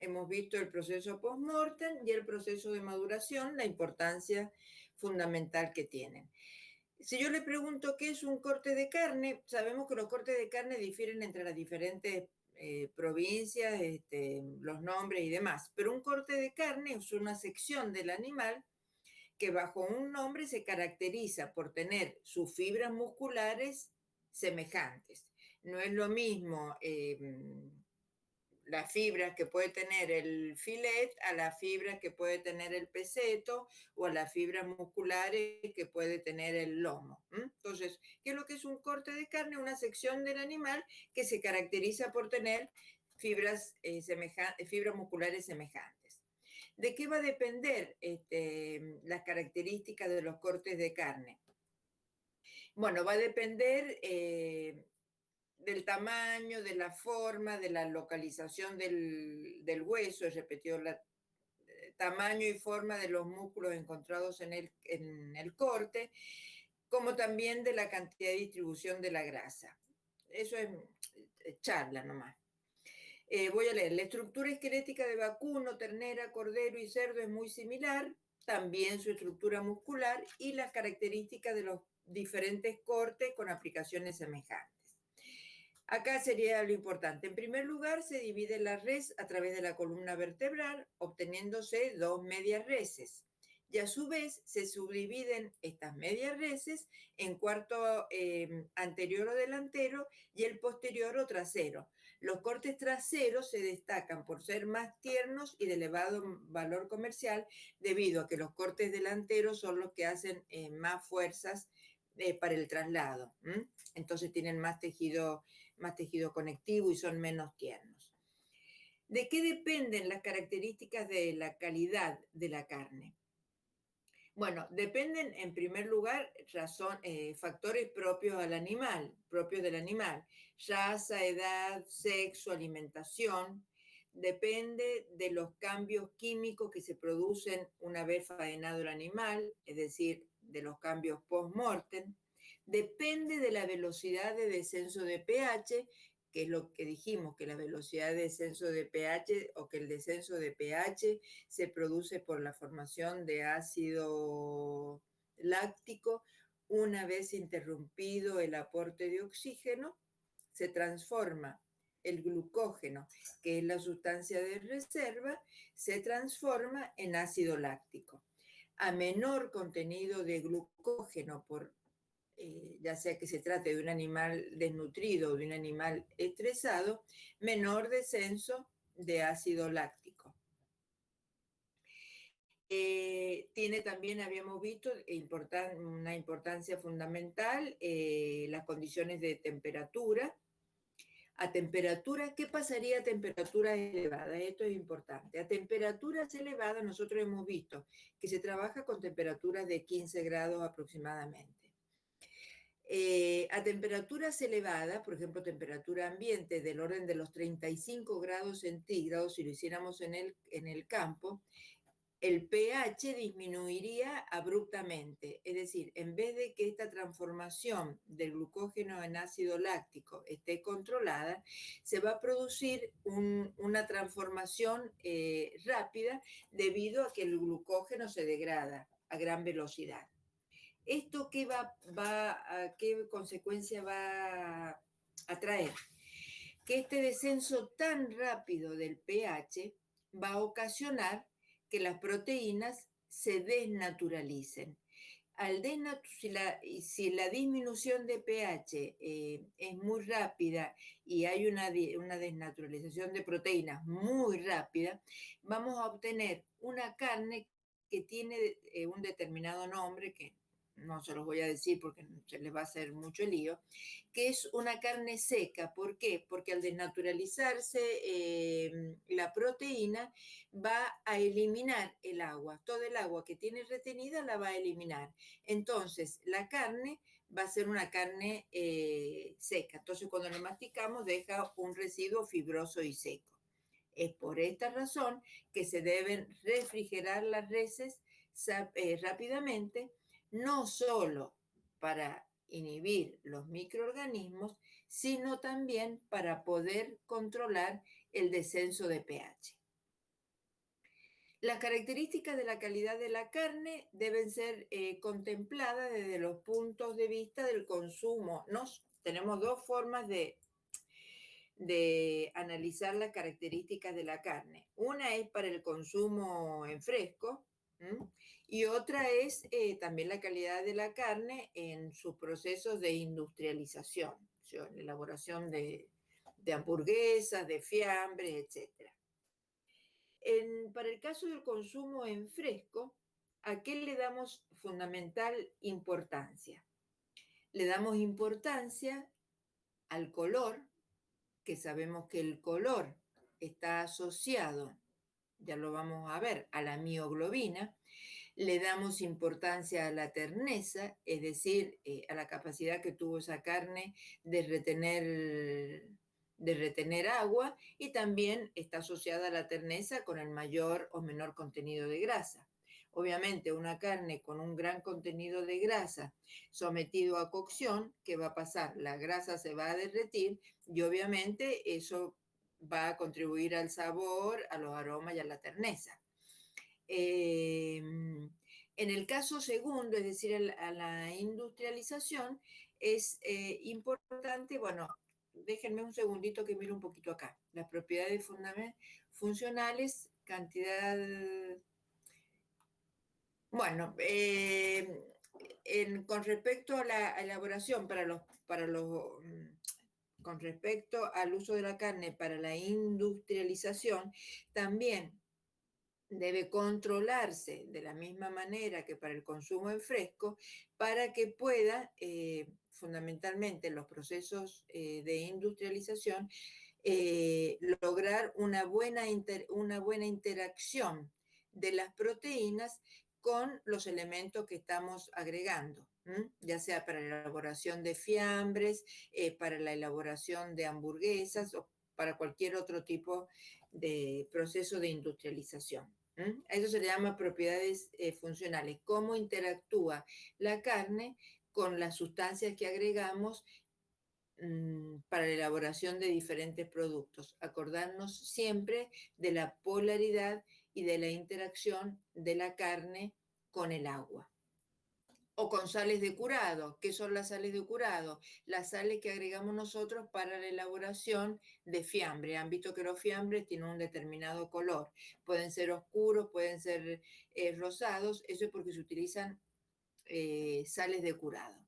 hemos visto el proceso post-mortem y el proceso de maduración, la importancia fundamental que tienen. Si yo le pregunto qué es un corte de carne, sabemos que los cortes de carne difieren entre las diferentes provincias, los nombres y demás, pero un corte de carne es una sección del animal que bajo un nombre se caracteriza por tener sus fibras musculares semejantes. No es lo mismo las fibras que puede tener el filet a las fibras que puede tener el peseto o a las fibras musculares que puede tener el lomo. Entonces, ¿qué es lo que es un corte de carne? Una sección del animal que se caracteriza por tener fibras musculares semejantes. ¿De qué va a depender las características de los cortes de carne? Bueno, va a depender del tamaño, de la forma, de la localización del hueso, he repetido tamaño y forma de los músculos encontrados en el corte, como también de la cantidad de distribución de la grasa. Eso es charla nomás. Voy a leer. La estructura esquelética de vacuno, ternera, cordero y cerdo es muy similar, también su estructura muscular y las características de los diferentes cortes con aplicaciones semejantes. Acá sería lo importante. En primer lugar, se divide la res a través de la columna vertebral, obteniéndose dos medias reses. Y a su vez se subdividen estas medias reses en cuarto anterior o delantero y el posterior o trasero. Los cortes traseros se destacan por ser más tiernos y de elevado valor comercial debido a que los cortes delanteros son los que hacen más fuerzas para el traslado. Entonces tienen más tejido conectivo y son menos tiernos. ¿De qué dependen las características de la calidad de la carne? Bueno, dependen en primer lugar factores propios del animal, raza, edad, sexo, alimentación. Depende de los cambios químicos que se producen una vez faenado el animal, es decir, de los cambios post-mortem. Depende de la velocidad de descenso de pH, que es lo que dijimos, que la velocidad de descenso de pH o que el descenso de pH se produce por la formación de ácido láctico. Una vez interrumpido el aporte de oxígeno, se transforma el glucógeno, que es la sustancia de reserva, se transforma en ácido láctico. A menor contenido de glucógeno ya sea que se trate de un animal desnutrido o de un animal estresado, menor descenso de ácido láctico. Tiene también, habíamos visto, una importancia fundamental, las condiciones de temperatura. ¿Qué pasaría a temperaturas elevadas? Esto es importante. A temperaturas elevadas nosotros hemos visto que se trabaja con temperaturas de 15 grados aproximadamente. A temperaturas elevadas, por ejemplo, temperatura ambiente del orden de los 35 grados centígrados, si lo hiciéramos en el campo, el pH disminuiría abruptamente. Es decir, en vez de que esta transformación del glucógeno en ácido láctico esté controlada, se va a producir una transformación rápida debido a que el glucógeno se degrada a gran velocidad. ¿Esto qué consecuencia va a traer? Que este descenso tan rápido del pH va a ocasionar que las proteínas se desnaturalicen. Si la disminución de pH es muy rápida y hay una desnaturalización de proteínas muy rápida, vamos a obtener una carne que tiene un determinado nombre que no se los voy a decir porque se les va a hacer mucho lío, que es una carne seca. ¿Por qué? Porque al desnaturalizarse la proteína va a eliminar el agua. Todo el agua que tiene retenida la va a eliminar. Entonces, la carne va a ser una carne seca. Entonces, cuando la masticamos, deja un residuo fibroso y seco. Es por esta razón que se deben refrigerar las reses rápidamente, no solo para inhibir los microorganismos, sino también para poder controlar el descenso de pH. Las características de la calidad de la carne deben ser contempladas desde los puntos de vista del consumo. Tenemos dos formas de analizar las características de la carne. Una es para el consumo en fresco, ¿m? Y otra es también la calidad de la carne en sus procesos de industrialización, o sea, en la elaboración de hamburguesas, de fiambres, etc. Para el caso del consumo en fresco, ¿a qué le damos fundamental importancia? Le damos importancia al color, que sabemos que el color está asociado, ya lo vamos a ver, a la mioglobina. Le damos importancia a la terneza, es decir, a la capacidad que tuvo esa carne de retener agua, y también está asociada a la terneza con el mayor o menor contenido de grasa. Obviamente una carne con un gran contenido de grasa sometido a cocción, ¿qué va a pasar? La grasa se va a derretir y obviamente eso va a contribuir al sabor, a los aromas y a la terneza. En el caso segundo, es decir, a la industrialización, es importante, bueno, déjenme un segundito que miro un poquito acá. Las propiedades funcionales, cantidad. Bueno, con respecto a la elaboración con respecto al uso de la carne para la industrialización, también debe controlarse de la misma manera que para el consumo en fresco, para que pueda, fundamentalmente en los procesos de industrialización, lograr una buena interacción de las proteínas con los elementos que estamos agregando, ya sea para la elaboración de fiambres, para la elaboración de hamburguesas o para cualquier otro tipo de proceso de industrialización. A eso se le llama propiedades funcionales, cómo interactúa la carne con las sustancias que agregamos para la elaboración de diferentes productos. Acordarnos siempre de la polaridad y de la interacción de la carne con el agua. O con sales de curado. ¿Qué son las sales de curado? Las sales que agregamos nosotros para la elaboración de fiambre. Han visto que los fiambres tienen un determinado color. Pueden ser oscuros, pueden ser rosados. Eso es porque se utilizan sales de curado.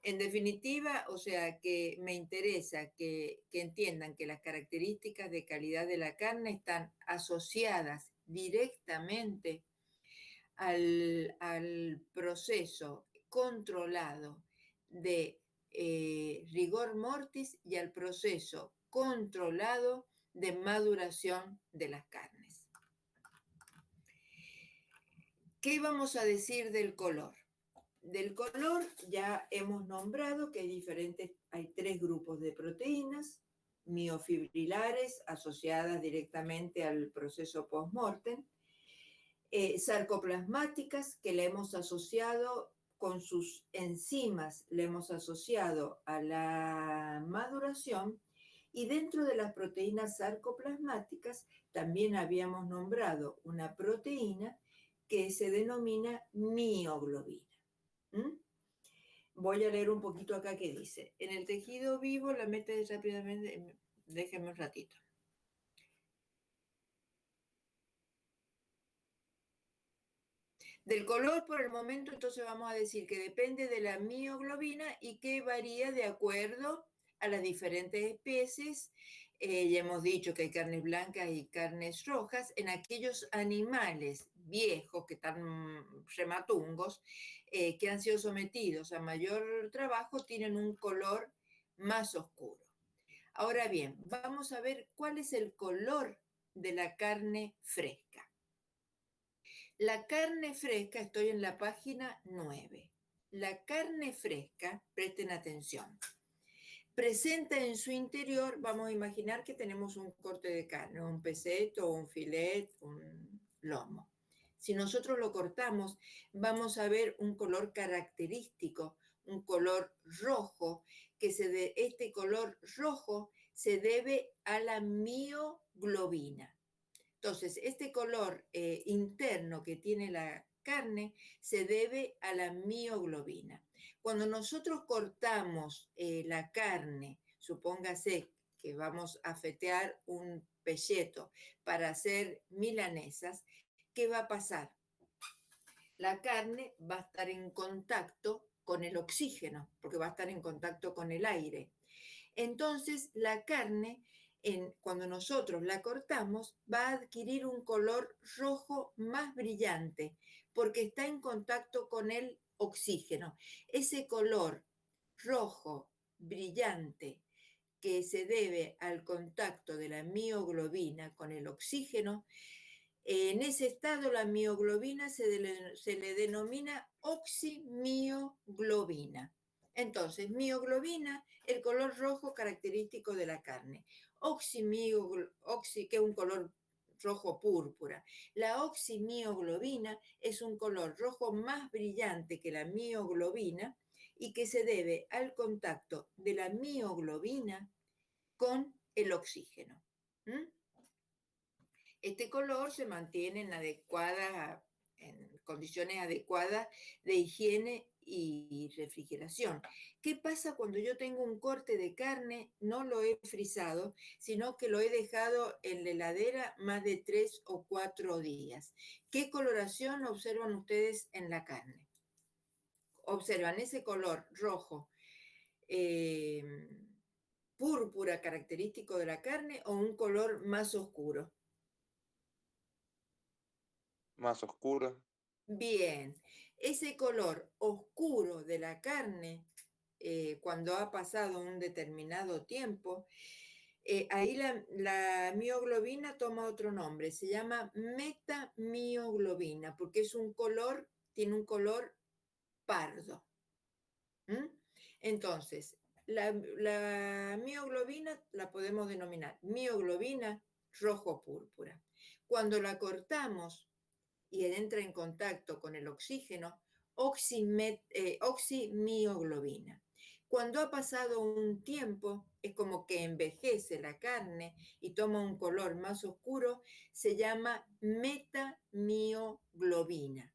En definitiva, o sea, que me interesa que entiendan que las características de calidad de la carne están asociadas directamente al proceso controlado de rigor mortis y al proceso controlado de maduración de las carnes. ¿Qué vamos a decir del color? Del color ya hemos nombrado que hay tres grupos de proteínas: miofibrilares asociadas directamente al proceso post-mortem, sarcoplasmáticas, que le hemos asociado con sus enzimas, le hemos asociado a la maduración, y dentro de las proteínas sarcoplasmáticas también habíamos nombrado una proteína que se denomina mioglobina. Voy a leer un poquito acá que dice: en el tejido vivo la meta es rápidamente, déjenme un ratito. Del color por el momento, entonces vamos a decir que depende de la mioglobina y que varía de acuerdo a las diferentes especies. Ya hemos dicho que hay carnes blancas y carnes rojas. En aquellos animales viejos que están rematungos, que han sido sometidos a mayor trabajo, tienen un color más oscuro. Ahora bien, vamos a ver cuál es el color de la carne fresca. La carne fresca, estoy en la página 9. La carne fresca, presten atención, presenta en su interior, vamos a imaginar que tenemos un corte de carne, un peseto, un filet, un lomo. Si nosotros lo cortamos, vamos a ver un color característico, un color rojo, este color rojo se debe a la mioglobina. Entonces, este color interno que tiene la carne se debe a la mioglobina. Cuando nosotros cortamos la carne, supóngase que vamos a fetear un pelleto para hacer milanesas, ¿qué va a pasar? La carne va a estar en contacto con el oxígeno, porque va a estar en contacto con el aire. Entonces, la carne, cuando nosotros la cortamos, va a adquirir un color rojo más brillante, porque está en contacto con el oxígeno. Ese color rojo brillante que se debe al contacto de la mioglobina con el oxígeno, en ese estado la mioglobina se le denomina oximioglobina. Entonces, mioglobina, el color rojo característico de la carne. Oxi, que es un color rojo púrpura. La oximioglobina es un color rojo más brillante que la mioglobina y que se debe al contacto de la mioglobina con el oxígeno. ¿Mm? Este color se mantiene en condiciones adecuadas de higiene y refrigeración. ¿Qué pasa cuando yo tengo un corte de carne? No lo he frisado, sino que lo he dejado en la heladera más de 3 o 4 días. ¿Qué coloración observan ustedes en la carne? Observan ese color rojo, eh, púrpura característico de la carne o un color más oscuro. Más oscura. Bien, ese color oscuro de la carne, cuando ha pasado un determinado tiempo, ahí la mioglobina toma otro nombre, se llama metamioglobina, porque es un color, tiene un color pardo. ¿Mm? Entonces, la mioglobina la podemos denominar mioglobina rojo púrpura. Cuando la cortamos y entra en contacto con el oxígeno, oximioglobina. Cuando ha pasado un tiempo, es como que envejece la carne y toma un color más oscuro, se llama metamioglobina.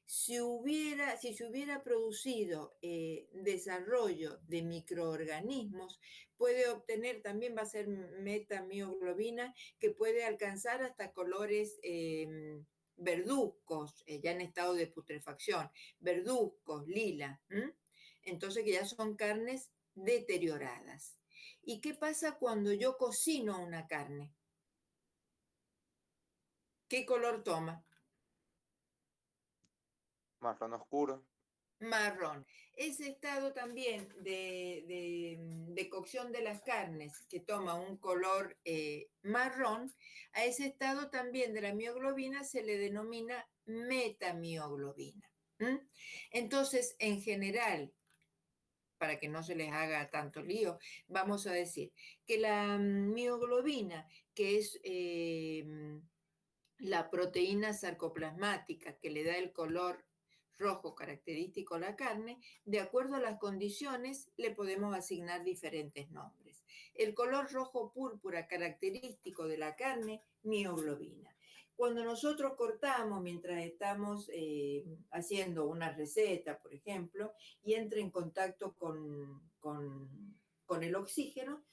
Si se hubiera producido desarrollo de microorganismos, puede obtener, también va a ser metamioglobina, que puede alcanzar hasta colores verduzcos, ya en estado de putrefacción, verduzcos, lila. Entonces que ya son carnes deterioradas. ¿Y qué pasa cuando yo cocino una carne? ¿Qué color toma? Marrón oscuro. Marrón. Ese estado también de cocción de las carnes que toma un color marrón, a ese estado también de la mioglobina se le denomina metamioglobina. ¿Mm? Entonces, en general, para que no se les haga tanto lío, vamos a decir que la mioglobina, que es la proteína sarcoplasmática que le da el color rojo característico a la carne, de acuerdo a las condiciones le podemos asignar diferentes nombres. El color rojo púrpura característico de la carne, mioglobina. Cuando nosotros cortamos mientras estamos haciendo una receta, por ejemplo, y entra en contacto con el oxígeno,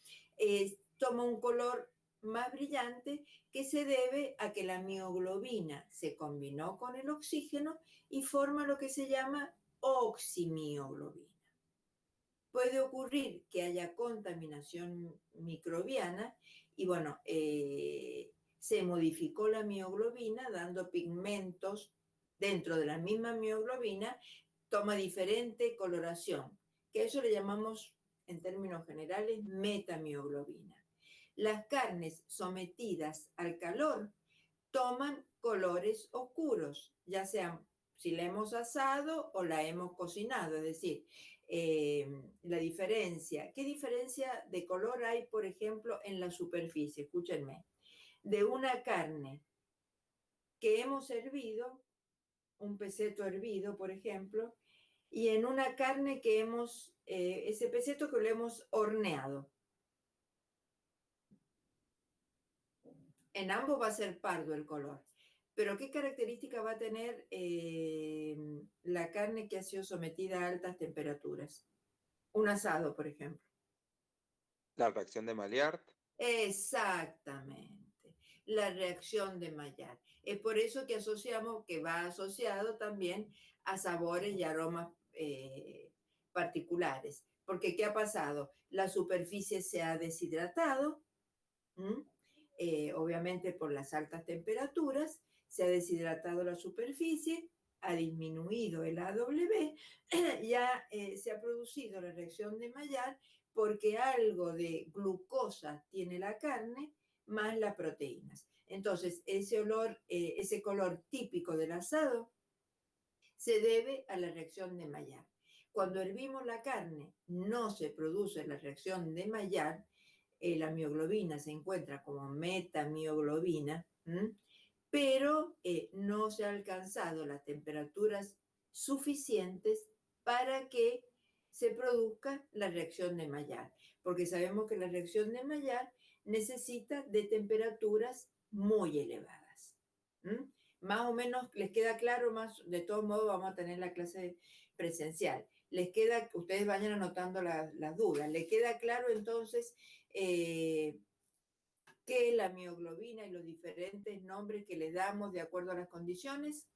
toma un color más brillante que se debe a que la mioglobina se combinó con el oxígeno y forma lo que se llama oximioglobina. Puede ocurrir que haya contaminación microbiana y bueno, se modificó la mioglobina dando pigmentos dentro de la misma mioglobina, toma diferente coloración, que eso le llamamos en términos generales metamioglobina. Las carnes sometidas al calor toman colores oscuros, ya sean si la hemos asado o la hemos cocinado, es decir, la diferencia, ¿qué diferencia de color hay, por ejemplo, en la superficie? Escúchenme, de una carne que hemos hervido, un peseto hervido, por ejemplo, y en una carne que ese peseto que lo hemos horneado. En ambos va a ser pardo el color. Pero ¿qué característica va a tener la carne que ha sido sometida a altas temperaturas? Un asado, por ejemplo. La reacción de Maillard. Exactamente, la reacción de Maillard. Es por eso que asociamos, que va asociado también a sabores y aromas particulares. Porque ¿qué ha pasado? La superficie se ha deshidratado, obviamente por las altas temperaturas, se ha deshidratado la superficie, ha disminuido el AW, ya se ha producido la reacción de Maillard porque algo de glucosa tiene la carne más las proteínas. Entonces, ese olor, ese color típico del asado se debe a la reacción de Maillard. Cuando hervimos la carne, no se produce la reacción de Maillard, la mioglobina se encuentra como metamioglobina, pero no se han alcanzado las temperaturas suficientes para que se produzca la reacción de Maillard, porque sabemos que la reacción de Maillard necesita de temperaturas muy elevadas. Más o menos les queda claro, más de todos modos vamos a tener la clase presencial. Les queda, ustedes vayan anotando las dudas, ¿les queda claro entonces que la mioglobina y los diferentes nombres que le damos de acuerdo a las condiciones?